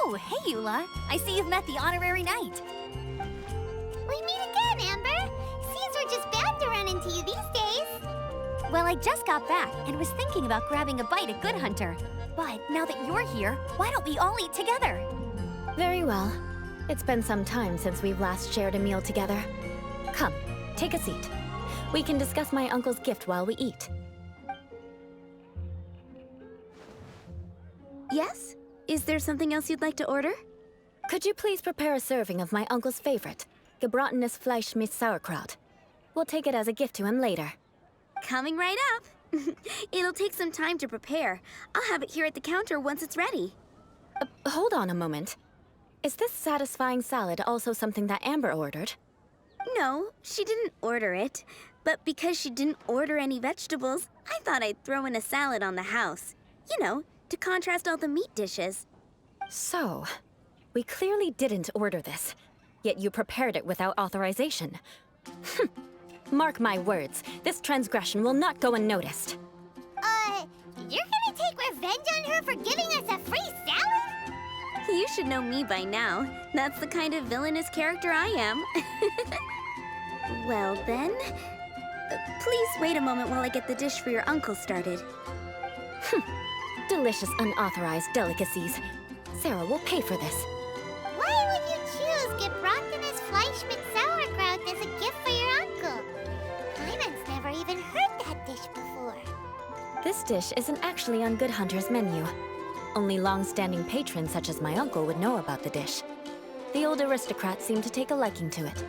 Oh, hey, Eula. I see you've met the honorary knight. We meet again, Amber. Seems we're just bound to run into you these days. Well, I just got back and was thinking about grabbing a bite at Good Hunter. But now that you're here, why don't we all eat together? Very well. It's been some time since we've last shared a meal together. Come, take a seat. We can discuss my uncle's gift while we eat. Yes? Is there something else you'd like to order? Could you please prepare a serving of my uncle's favorite, gebratenes Fleisch mit Sauerkraut? We'll take it as a gift to him later. Coming right up. It'll take some time to prepare. I'll have it here at the counter once it's ready. Hold on a moment. Is this satisfying salad also something that Amber ordered? No, she didn't order it. But because she didn't order any vegetables, I thought I'd throw in a salad on the house. You know, to contrast all the meat dishes. So, we clearly didn't order this, yet you prepared it without authorization. Mark my words, this transgression will not go unnoticed. You're gonna take revenge on her for giving us a free salad? You should know me by now. That's the kind of villainous character I am. Well then, please wait a moment while I get the dish for your uncle started. Delicious unauthorized delicacies. Sarah will pay for this. Why would you choose gebratenes Fleisch mit Sauerkraut as a gift for your uncle? Hyman's never even heard that dish before. This dish isn't actually on Good Hunter's menu. Only long-standing patrons such as my uncle would know about the dish. The old aristocrats seem to take a liking to it.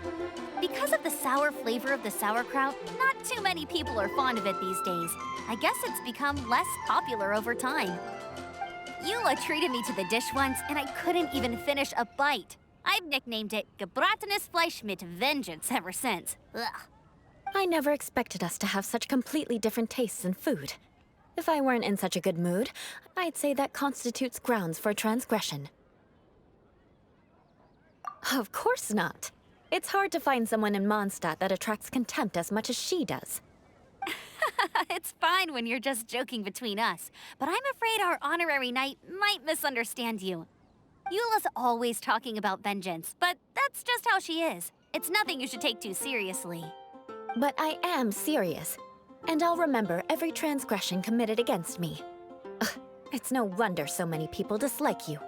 Because of the sour flavor of the sauerkraut, not too many people are fond of it these days. I guess it's become less popular over time. Eula treated me to the dish once, and I couldn't even finish a bite. I've nicknamed it gebratenes Fleisch mit Vengeance ever since. Ugh. I never expected us to have such completely different tastes in food. If I weren't in such a good mood, I'd say that constitutes grounds for transgression. Of course not. It's hard to find someone in Mondstadt that attracts contempt as much as she does. It's fine when you're just joking between us, but I'm afraid our honorary knight might misunderstand you. Eula's always talking about vengeance, but that's just how she is. It's nothing you should take too seriously. But I am serious, and I'll remember every transgression committed against me. Ugh, it's no wonder so many people dislike you.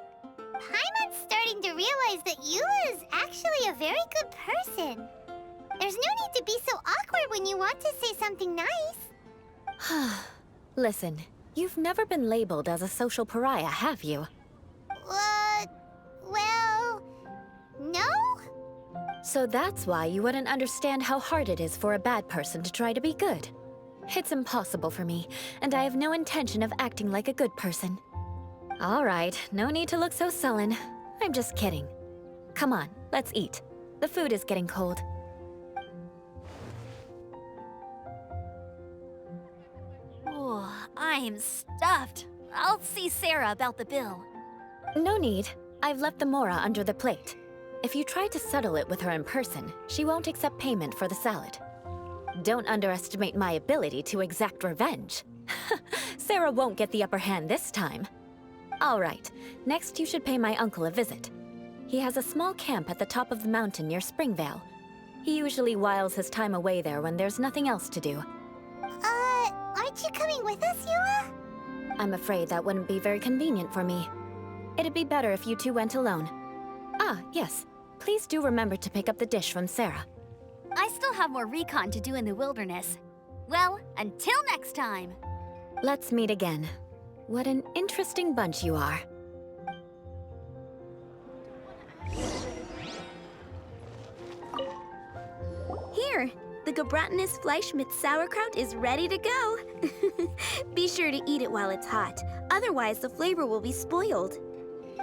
Paimon's starting to realize that Eula is actually a very good person. There's no need to be so awkward when you want to say something nice. Listen, you've never been labeled as a social pariah, have you? Well, no? So that's why you wouldn't understand how hard it is for a bad person to try to be good. It's impossible for me, and I have no intention of acting like a good person. All right, no need to look so sullen. I'm just kidding. Come on, let's eat. The food is getting cold. Oh, I'm stuffed. I'll see Sarah about the bill. No need. I've left the mora under the plate. If you try to settle it with her in person, she won't accept payment for the salad. Don't underestimate my ability to exact revenge. Sarah won't get the upper hand this time. All right, next you should pay my uncle a visit. He has a small camp at the top of the mountain near Springvale. He usually whiles his time away there when there's nothing else to do. Aren't you coming with us, Eula? I'm afraid that wouldn't be very convenient for me. It'd be better if you two went alone. Ah, yes. Please do remember to pick up the dish from Sarah. I still have more recon to do in the wilderness. Well, until next time. Let's meet again. What an interesting bunch you are. Here, the gebratenes Fleisch mit Sauerkraut is ready to go. Be sure to eat it while it's hot, otherwise the flavor will be spoiled.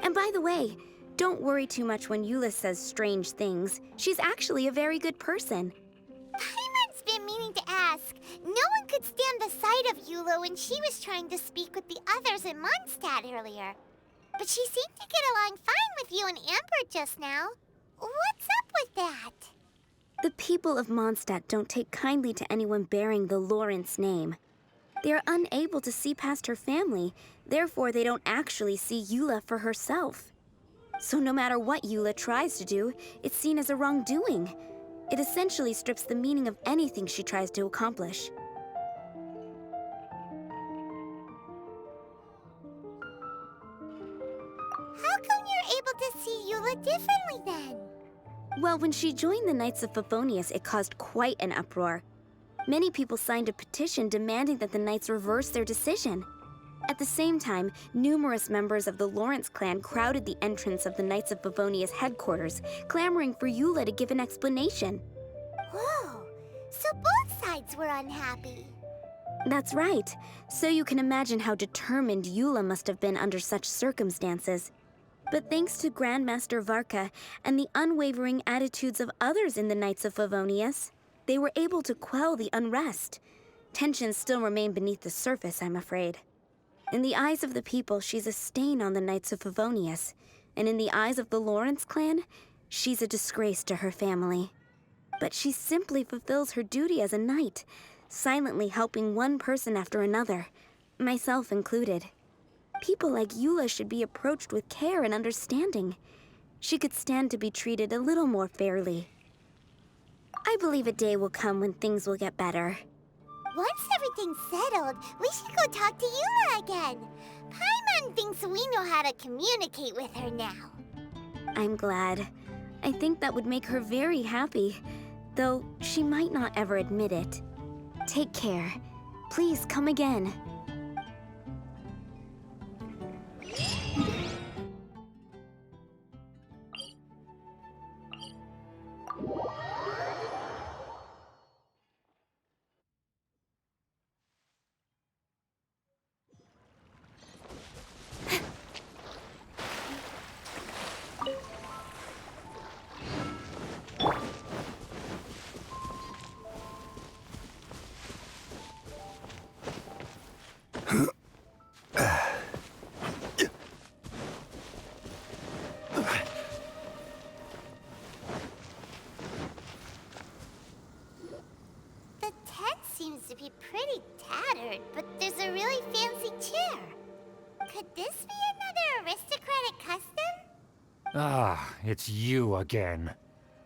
And by the way, don't worry too much when Eula says strange things. She's actually a very good person. Paimon's been meaning to ask. No one could stand the sight of Eula when she was trying to speak with the others in Mondstadt earlier. But she seemed to get along fine with you and Amber just now. What's up with that? The people of Mondstadt don't take kindly to anyone bearing the Lawrence name. They are unable to see past her family, therefore they don't actually see Eula for herself. So no matter what Eula tries to do, it's seen as a wrongdoing. It essentially strips the meaning of anything she tries to accomplish. How come you're able to see Eula differently then? Well, when she joined the Knights of Favonius, it caused quite an uproar. Many people signed a petition demanding that the Knights reverse their decision. At the same time, numerous members of the Lawrence clan crowded the entrance of the Knights of Favonius headquarters, clamoring for Eula to give an explanation. Whoa, so both sides were unhappy. That's right. So you can imagine how determined Eula must have been under such circumstances. But thanks to Grandmaster Varka and the unwavering attitudes of others in the Knights of Favonius, they were able to quell the unrest. Tensions still remain beneath the surface, I'm afraid. In the eyes of the people, she's a stain on the Knights of Favonius. And in the eyes of the Lawrence clan, she's a disgrace to her family. But she simply fulfills her duty as a knight, silently helping one person after another, myself included. People like Eula should be approached with care and understanding. She could stand to be treated a little more fairly. I believe a day will come when things will get better. Once everything's settled, we should go talk to Eula again. Paimon thinks we know how to communicate with her now. I'm glad. I think that would make her very happy, though she might not ever admit it. Take care. Please come again. The tent seems to be pretty tattered, but there's a really fancy chair. Could this be another aristocratic custom? Ah, it's you again.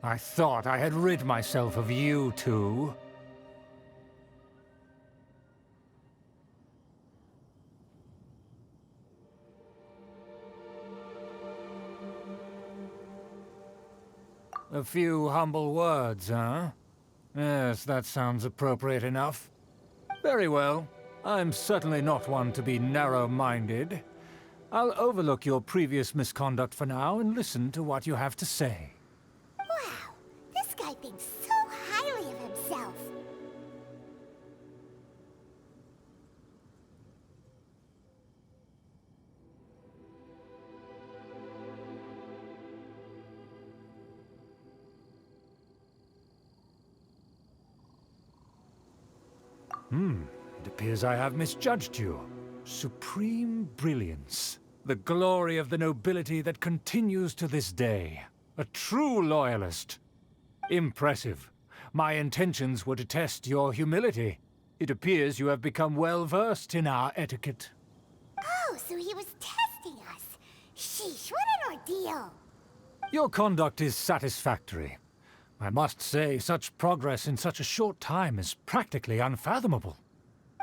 I thought I had rid myself of you two. A few humble words, huh? Yes, that sounds appropriate enough. Very well. I'm certainly not one to be narrow-minded. I'll overlook your previous misconduct for now and listen to what you have to say. Wow, this guy thinks so highly of himself. It appears I have misjudged you. Supreme brilliance. The glory of the nobility that continues to this day. A true loyalist. Impressive. My intentions were to test your humility. It appears you have become well-versed in our etiquette. Oh, so he was testing us. Sheesh, what an ordeal. Your conduct is satisfactory. I must say, such progress in such a short time is practically unfathomable.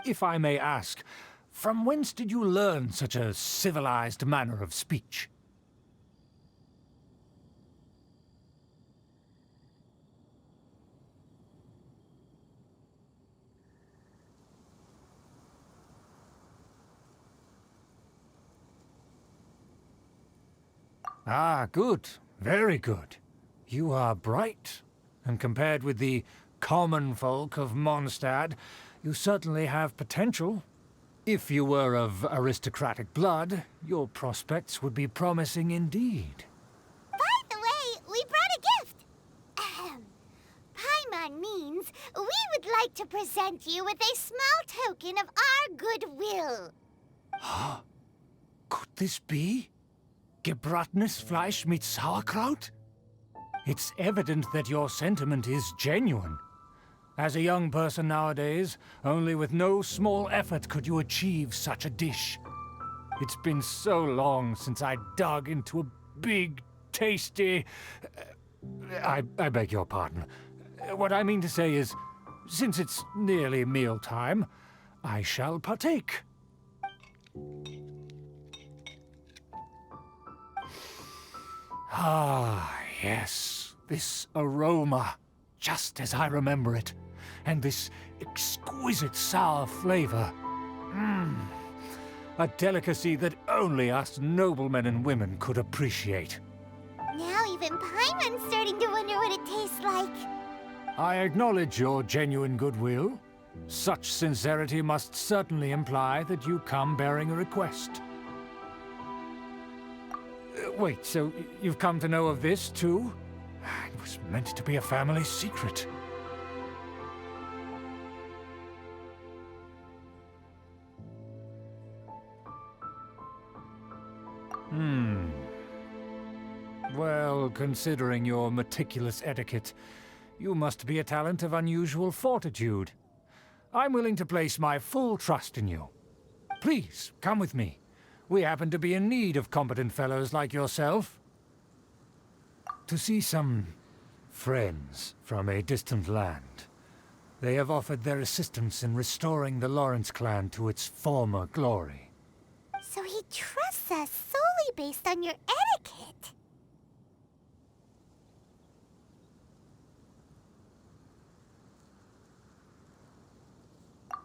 If I may ask, from whence did you learn such a civilized manner of speech? Ah, good. Very good. You are bright, and compared with the common folk of Mondstadt, you certainly have potential. If you were of aristocratic blood, your prospects would be promising indeed. By the way, we brought a gift. Ahem. Paimon means we would like to present you with a small token of our goodwill. Could this be? Gebratenes Fleisch mit Sauerkraut? It's evident that your sentiment is genuine. As a young person nowadays, only with no small effort could you achieve such a dish. It's been so long since I dug into a big, tasty... I beg your pardon. What I mean to say is, since it's nearly mealtime, I shall partake. Ah, yes, this aroma, just as I remember it, and this exquisite sour flavor. A delicacy that only us noblemen and women could appreciate. Now even Paimon's starting to wonder what it tastes like. I acknowledge your genuine goodwill. Such sincerity must certainly imply that you come bearing a request. Wait, so you've come to know of this, too? It was meant to be a family secret. Well, considering your meticulous etiquette, you must be a talent of unusual fortitude. I'm willing to place my full trust in you. Please, come with me. We happen to be in need of competent fellows like yourself. To see some friends from a distant land. They have offered their assistance in restoring the Lawrence clan to its former glory. So he trusts us solely based on your etiquette.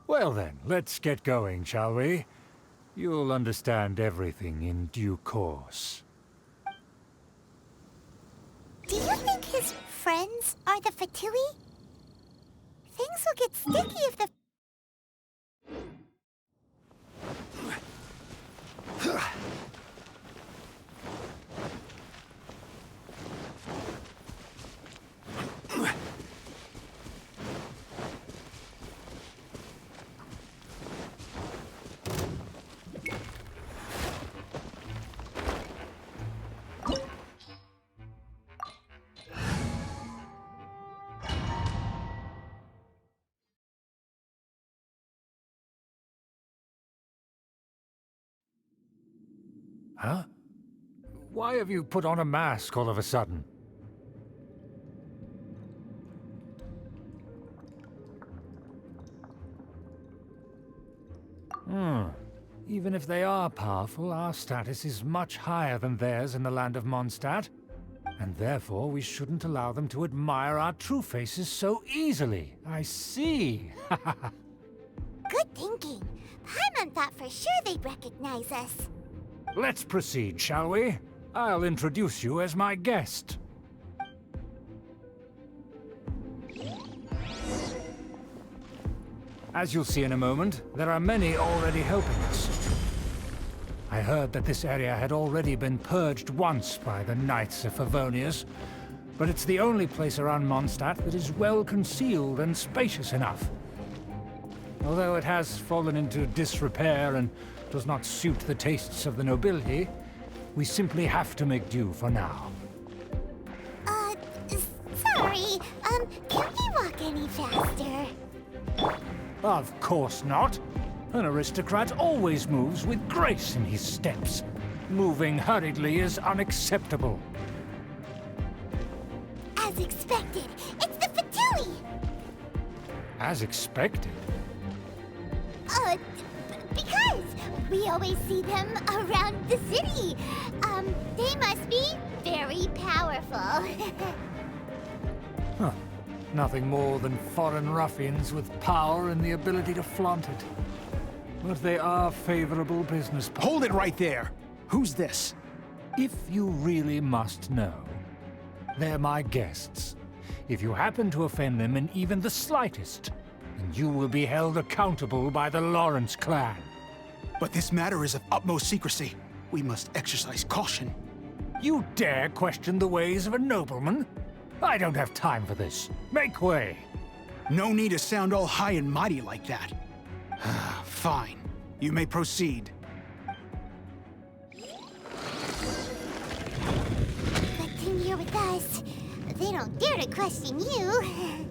Well then, let's get going, shall we? You'll understand everything in due course. Do you think his friends are the Fatui? Things will get sticky if the... Huh? Why have you put on a mask all of a sudden? Even if they are powerful, our status is much higher than theirs in the land of Mondstadt. And therefore, we shouldn't allow them to admire our true faces so easily. I see. Good thinking. Paimon thought for sure they'd recognize us. Let's proceed, shall we? I'll introduce you as my guest. As you'll see in a moment, there are many already helping us. I heard that this area had already been purged once by the Knights of Favonius, but it's the only place around Mondstadt that is well concealed and spacious enough. Although it has fallen into disrepair and does not suit the tastes of the nobility, we simply have to make do for now. Sorry, can we walk any faster? Of course not. An aristocrat always moves with grace in his steps. Moving hurriedly is unacceptable. As expected, it's the Fatui! As expected? Because we always see them around the city. They must be very powerful. Huh. Nothing more than foreign ruffians with power and the ability to flaunt it. But they are favorable business partners. Hold it right there! Who's this? If you really must know, they're my guests. If you happen to offend them in even the slightest, then you will be held accountable by the Lawrence clan. But this matter is of utmost secrecy. We must exercise caution. You dare question the ways of a nobleman? I don't have time for this. Make way! No need to sound all high and mighty like that. Fine. You may proceed. Good thing you're with us. They don't dare to question you.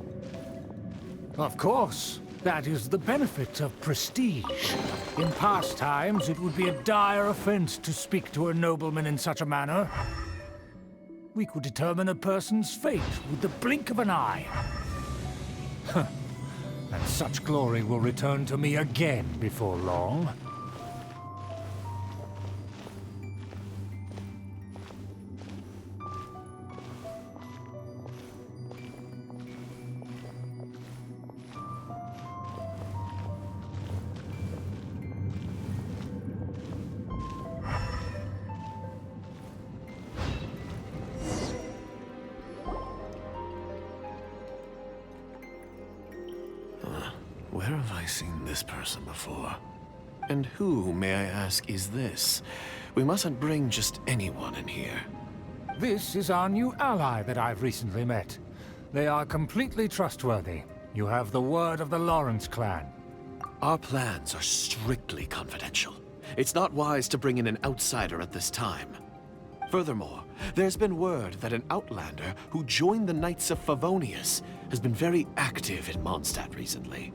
Of course. That is the benefit of prestige. In past times, it would be a dire offense to speak to a nobleman in such a manner. We could determine a person's fate with the blink of an eye. And such glory will return to me again before long. Where have I seen this person before? And who, may I ask, is this? We mustn't bring just anyone in here. This is our new ally that I've recently met. They are completely trustworthy. You have the word of the Lawrence clan. Our plans are strictly confidential. It's not wise to bring in an outsider at this time. Furthermore, there's been word that an outlander who joined the Knights of Favonius has been very active in Mondstadt recently.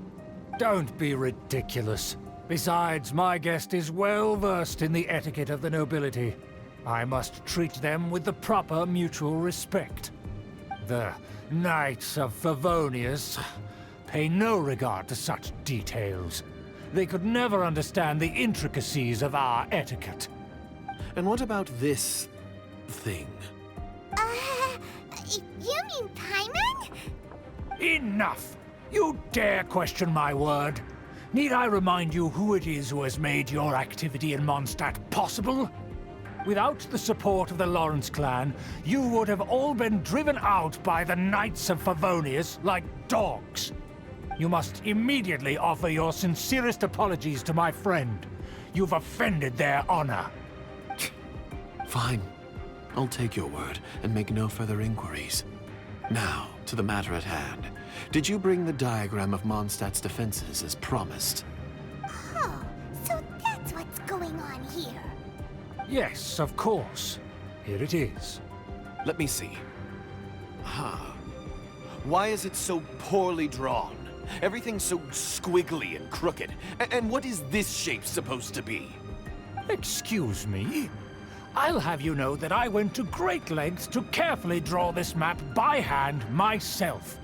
Don't be ridiculous. Besides, my guest is well versed in the etiquette of the nobility. I must treat them with the proper mutual respect. The Knights of Favonius pay no regard to such details. They could never understand the intricacies of our etiquette. And what about this thing? You mean Paimon? Enough! You dare question my word? Need I remind you who it is who has made your activity in Mondstadt possible? Without the support of the Lawrence clan, you would have all been driven out by the Knights of Favonius like dogs. You must immediately offer your sincerest apologies to my friend. You've offended their honor. Fine. I'll take your word and make no further inquiries. Now, to the matter at hand. Did you bring the diagram of Mondstadt's defenses as promised? Oh, so that's what's going on here. Yes, of course. Here it is. Let me see. Why is it so poorly drawn? Everything's so squiggly and crooked. And what is this shape supposed to be? Excuse me? I'll have you know that I went to great lengths to carefully draw this map by hand myself.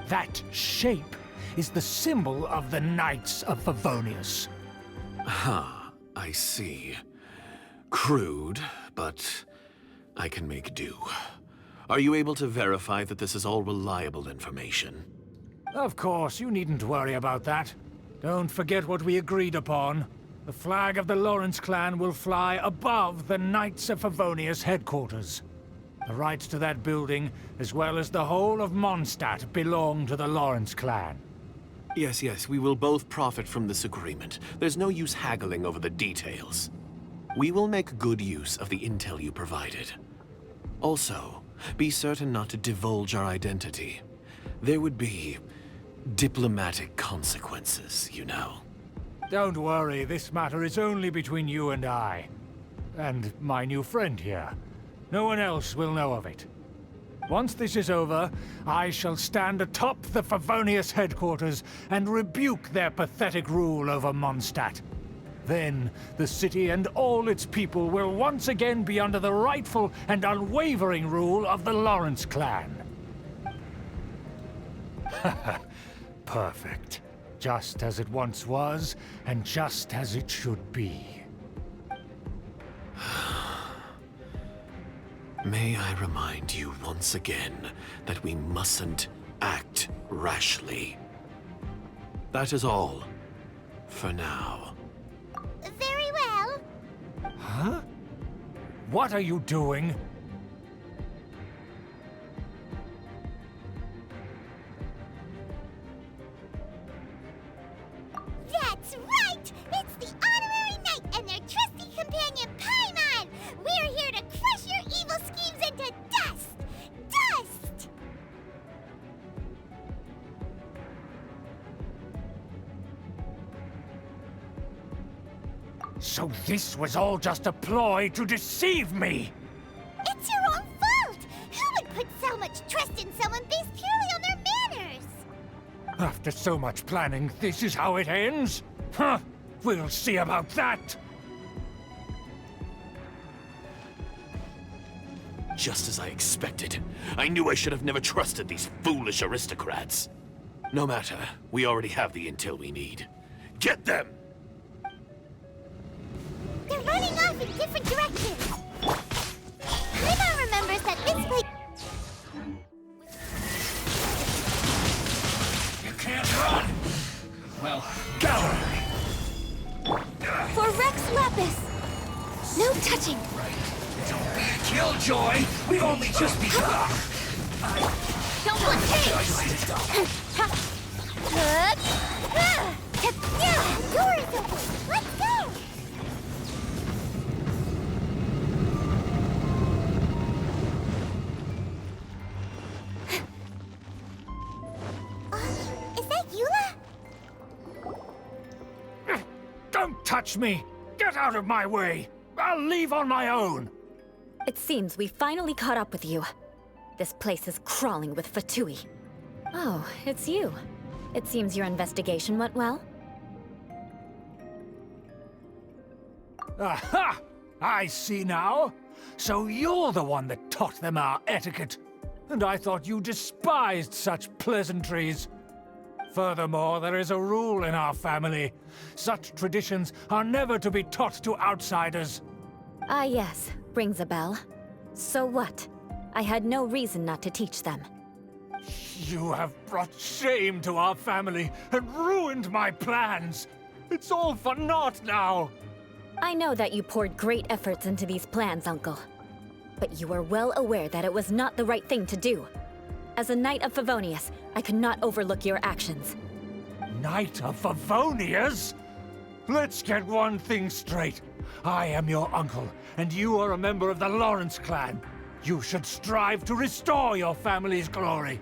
That shape is the symbol of the Knights of Favonius. I see. Crude, but I can make do. Are you able to verify that this is all reliable information? Of course, you needn't worry about that. Don't forget what we agreed upon. The flag of the Lawrence clan will fly above the Knights of Favonius headquarters. The rights to that building, as well as the whole of Mondstadt, belong to the Lawrence clan. Yes, we will both profit from this agreement. There's no use haggling over the details. We will make good use of the intel you provided. Also, be certain not to divulge our identity. There would be diplomatic consequences, you know. Don't worry, this matter is only between you and I. And my new friend here. No one else will know of it. Once this is over, I shall stand atop the Favonius headquarters and rebuke their pathetic rule over Mondstadt. Then, the city and all its people will once again be under the rightful and unwavering rule of the Lawrence clan. Perfect. Just as it once was, and just as it should be. May I remind you once again that we mustn't act rashly. That is all. For now. Very well. Huh? What are you doing? That's right! It's the Honorary Knight and their trusty companion, Paimon! We're here to crush your evil schemes into dust! Dust! So this was all just a ploy to deceive me! It's your own fault! Who would put so much trust in someone based purely on their manners? After so much planning, this is how it ends? Huh! We'll see about that! Just as I expected. I knew I should have never trusted these foolish aristocrats. No matter, we already have the intel we need. Get them! They're running off in different directions. Paimon remembers that this place... You can't run! Well, go! For Rex Lapis! No touching! Don't be a killjoy! We've only just begun! Don't want change! Good. Yeah, the door is open. Let's go. Is that Eula? Don't touch me! Get out of my way! I'll leave on my own! It seems we finally caught up with you. This place is crawling with Fatui. Oh, it's you. It seems your investigation went well. Aha! I see now. So you're the one that taught them our etiquette. And I thought you despised such pleasantries. Furthermore, there is a rule in our family. Such traditions are never to be taught to outsiders. Ah yes, rings a bell. So what? I had no reason not to teach them. You have brought shame to our family and ruined my plans. It's all for naught now. I know that you poured great efforts into these plans, Uncle. But you were well aware that it was not the right thing to do. As a Knight of Favonius, I could not overlook your actions. Knight of Favonius? Let's get one thing straight. I am your uncle, and you are a member of the Lawrence clan. You should strive to restore your family's glory.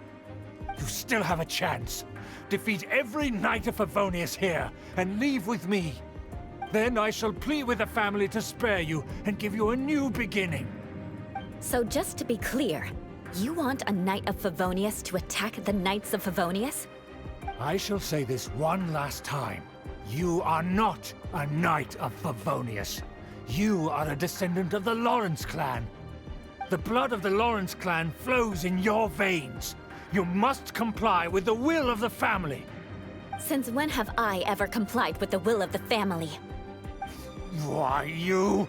You still have a chance. Defeat every Knight of Favonius here, and leave with me. Then I shall plead with the family to spare you and give you a new beginning. So just to be clear, you want a Knight of Favonius to attack the Knights of Favonius? I shall say this one last time. You are not a Knight of Favonius. You are a descendant of the Lawrence clan. The blood of the Lawrence clan flows in your veins. You must comply with the will of the family. Since when have I ever complied with the will of the family? Why, you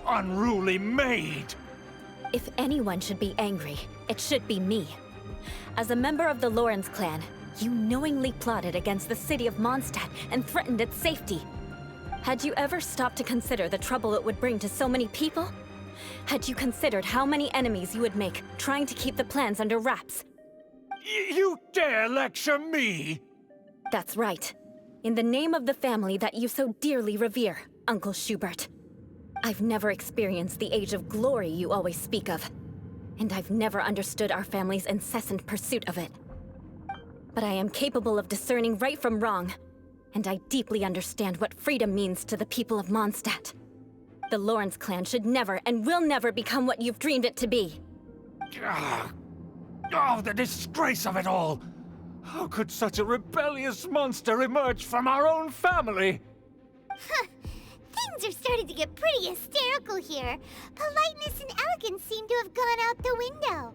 unruly maid! If anyone should be angry, it should be me. As a member of the Lawrence clan, you knowingly plotted against the city of Mondstadt and threatened its safety. Had you ever stopped to consider the trouble it would bring to so many people? Had you considered how many enemies you would make trying to keep the plans under wraps? You dare lecture me? That's right. In the name of the family that you so dearly revere, Uncle Schubert. I've never experienced the age of glory you always speak of. And I've never understood our family's incessant pursuit of it. But I am capable of discerning right from wrong. And I deeply understand what freedom means to the people of Mondstadt. The Lawrence clan should never and will never become what you've dreamed it to be. Oh, the disgrace of it all! How could such a rebellious monster emerge from our own family? Things are starting to get pretty hysterical here. Politeness and elegance seem to have gone out the window.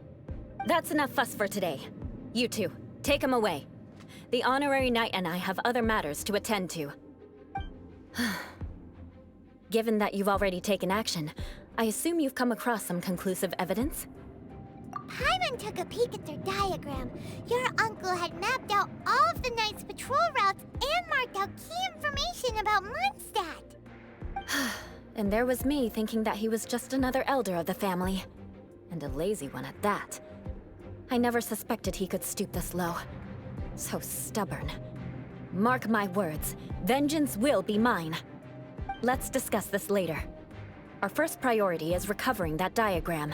That's enough fuss for today. You two, take him away. The honorary knight and I have other matters to attend to. Given that you've already taken action, I assume you've come across some conclusive evidence? Paimon took a peek at their diagram. Your uncle had mapped out all of the Knight's patrol routes and marked out key information about Mondstadt. And there was me thinking that he was just another elder of the family. And a lazy one at that. I never suspected he could stoop this low. So stubborn. Mark my words, vengeance will be mine. Let's discuss this later. Our first priority is recovering that diagram.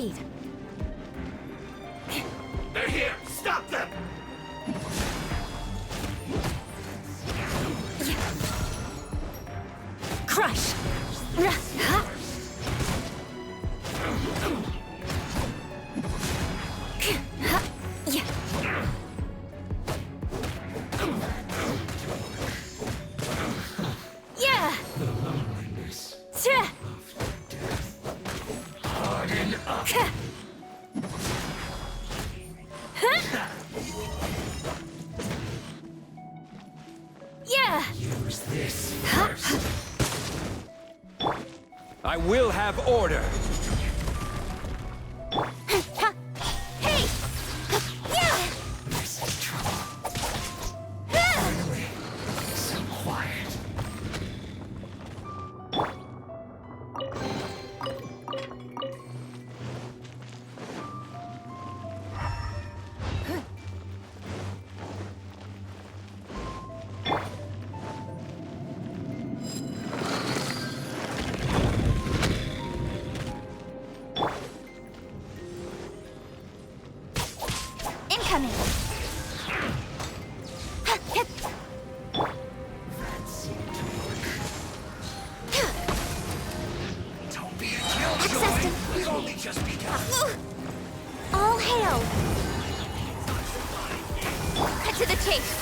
Indeed. They're here! Stop them! Crush! Yeah! Yeah! Use this first. I will have order. Hey! Yeah! This is trouble. Finally, some quiet. Incoming! Don't be a killjoy. We've only just begun. All hail! Cut to the chase!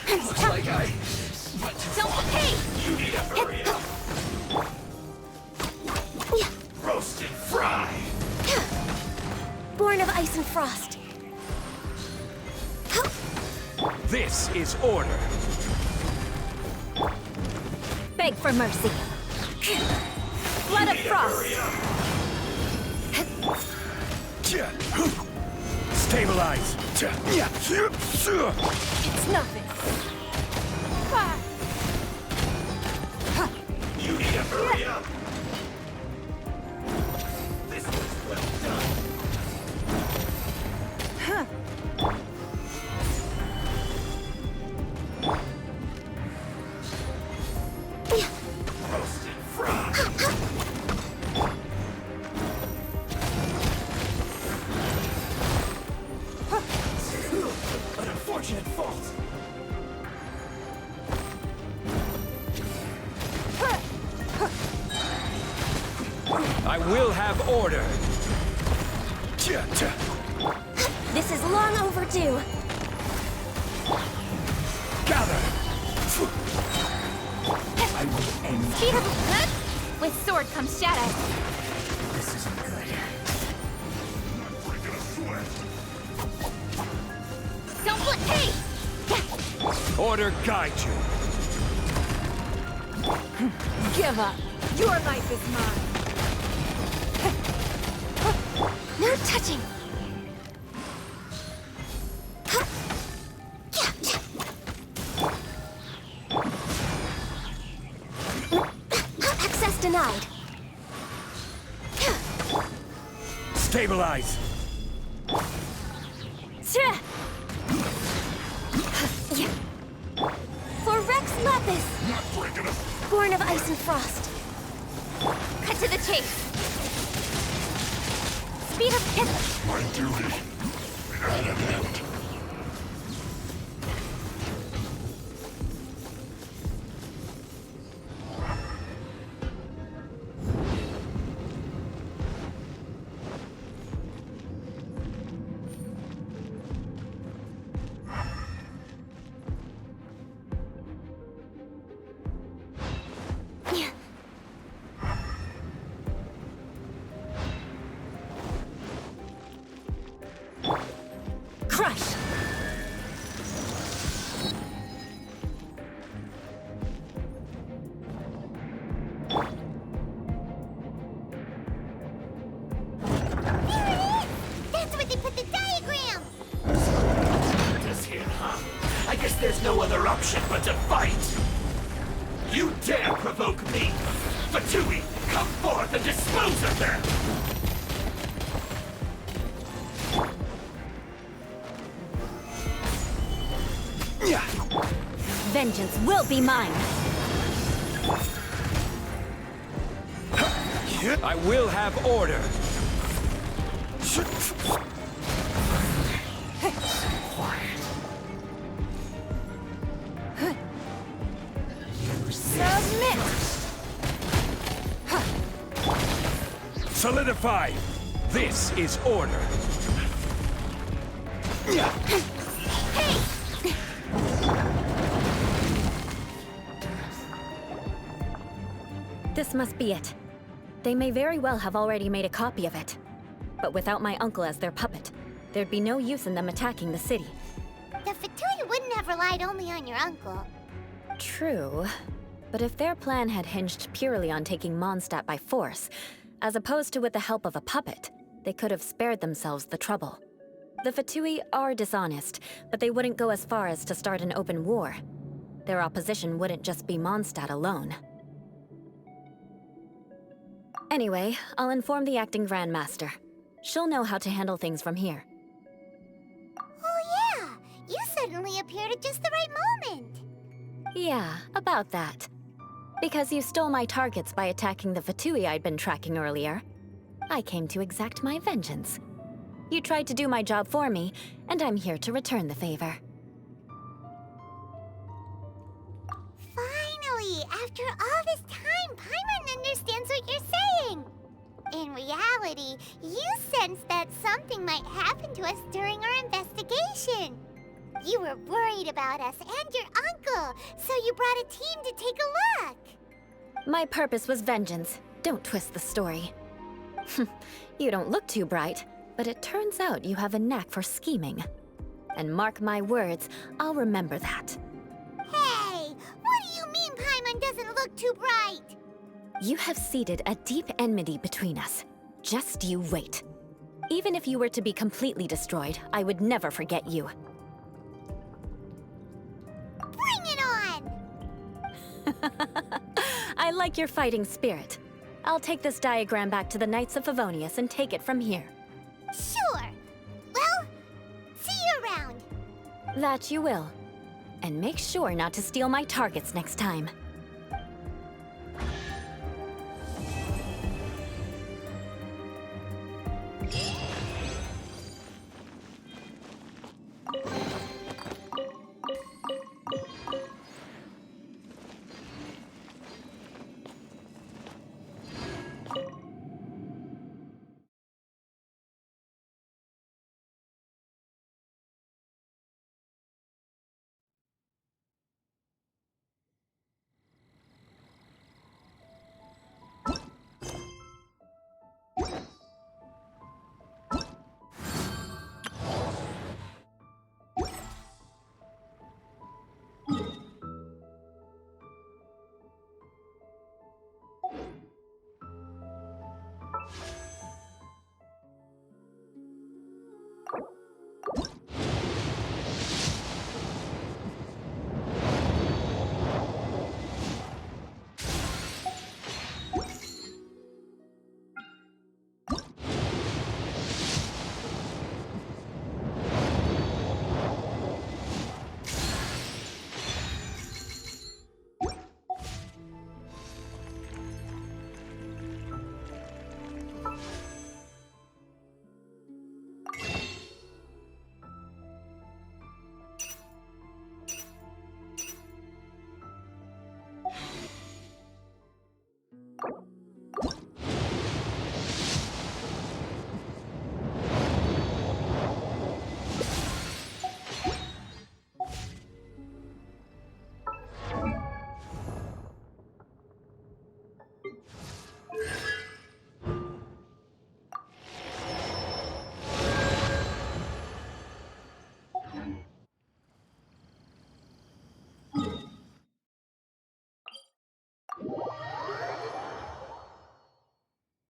Looks like I... Don't hey! You need to hurry up. Roast and fry. Born of ice and frost. This is order. Beg for mercy. Blood of frost. Stabilize. It's nothing. You need to hurry up. This was well done. Roast and fry. An unfortunate fault. I will have order. This is long overdue. Gather. I will end. Speed of with sword comes shadow. This isn't good. Don't blink! Hey! Order guide you. Give up. Your life is mine. No touching! Access denied. Stabilize. For Rex Lapis. Born of ice and frost. Cut to the chase! Speed of hit! My duty at an end. Crush! That's where they put the diagram! This here, huh? I guess there's no other option but to fight. You dare provoke me! Fatui, come forth and dispose of them! Vengeance will be mine. I will have order. Submit! Solidify! This is order. This must be it. They may very well have already made a copy of it. But without my uncle as their puppet, there'd be no use in them attacking the city. The Fatui wouldn't have relied only on your uncle. True. But if their plan had hinged purely on taking Mondstadt by force, as opposed to with the help of a puppet, they could have spared themselves the trouble. The Fatui are dishonest, but they wouldn't go as far as to start an open war. Their opposition wouldn't just be Mondstadt alone. Anyway, I'll inform the acting Grandmaster. She'll know how to handle things from here. Oh yeah, you suddenly appeared at just the right moment. Yeah, about that. Because you stole my targets by attacking the Fatui I'd been tracking earlier, I came to exact my vengeance. You tried to do my job for me, and I'm here to return the favor. Finally, after all this time, Paimon understands what you're saying. In reality, you sensed that something might happen to us during our investigation. You were worried about us and your uncle, so you brought a team to take a look. My purpose was vengeance. Don't twist the story. You don't look too bright, but it turns out you have a knack for scheming. And mark my words, I'll remember that. Hey, what do you mean Paimon doesn't look too bright? You have seeded a deep enmity between us. Just you wait. Even if you were to be completely destroyed, I would never forget you. Bring it on! I like your fighting spirit. I'll take this diagram back to the Knights of Favonius and take it from here. Sure. Well, see you around. That you will. And make sure not to steal my targets next time.